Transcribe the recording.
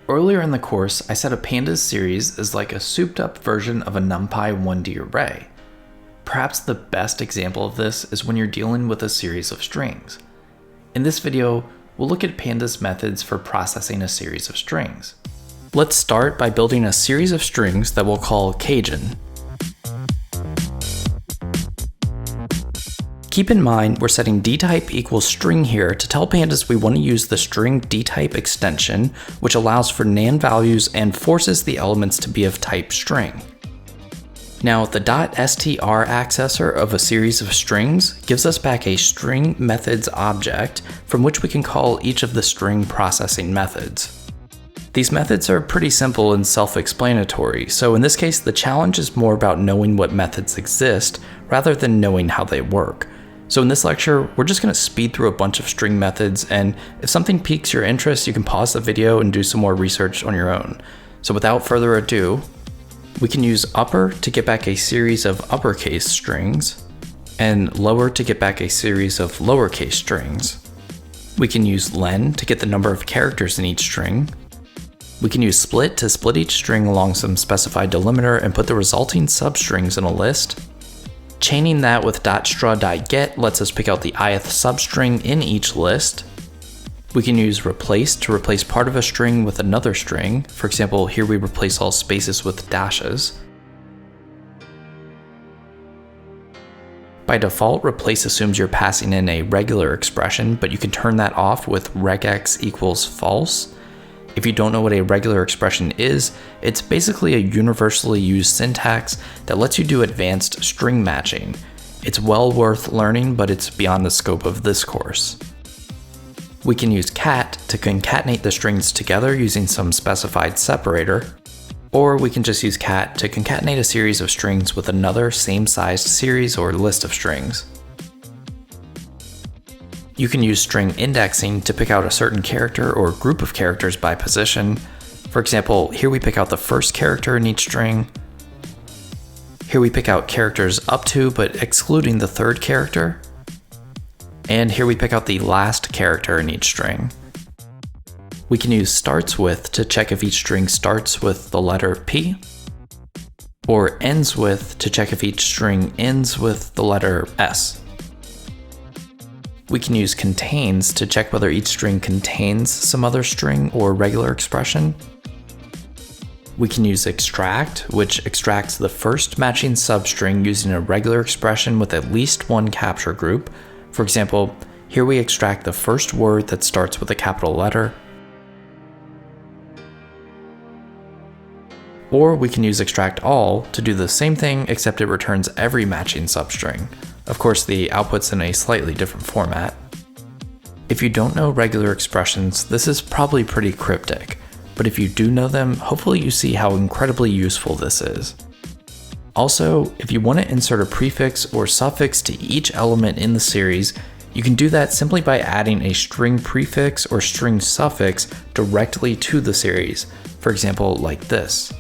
Earlier in the course, I said a Pandas series is like a souped up version of a NumPy 1D array. Perhaps the best example of this is when you're dealing with a series of strings. In this video, we'll look at Pandas methods for processing a series of strings. Let's start by building a series of strings that we'll call Cajun. Keep in mind we're setting dtype equals string here to tell Pandas we want to use the string dtype extension, which allows for nan values and forces the elements to be of type string. Now, the .str accessor of a series of strings gives us back a StringMethods object from which we can call each of the string processing methods. These methods are pretty simple and self-explanatory, so in this case the challenge is more about knowing what methods exist rather than knowing how they work. So in this lecture, we're just going to speed through a bunch of string methods, and if something piques your interest, you can pause the video and do some more research on your own. So without further ado, we can use upper to get back a series of uppercase strings, and lower to get back a series of lowercase strings. We can use len to get the number of characters in each string. We can use split to split each string along some specified delimiter and put the resulting substrings in a list. Chaining that with .str.get lets us pick out the ith substring in each list. We can use replace to replace part of a string with another string. For example, here we replace all spaces with dashes. By default, replace assumes you're passing in a regular expression, but you can turn that off with regex equals false. If you don't know what a regular expression is, it's basically a universally used syntax that lets you do advanced string matching. It's well worth learning, but it's beyond the scope of this course. We can use cat to concatenate the strings together using some specified separator, or we can just use cat to concatenate a series of strings with another same-sized series or list of strings. You can use string indexing to pick out a certain character or group of characters by position. For example, here we pick out the first character in each string. Here we pick out characters up to but excluding the third character. And here we pick out the last character in each string. We can use startswith to check if each string starts with the letter P, or endswith to check if each string ends with the letter S. We can use contains to check whether each string contains some other string or regular expression. We can use extract, which extracts the first matching substring using a regular expression with at least one capture group. For example, here we extract the first word that starts with a capital letter. Or we can use extractall to do the same thing, except it returns every matching substring. Of course, the output's in a slightly different format. If you don't know regular expressions, this is probably pretty cryptic, but if you do know them, hopefully you see how incredibly useful this is. Also, if you want to insert a prefix or suffix to each element in the series, you can do that simply by adding a string prefix or string suffix directly to the series, for example, like this.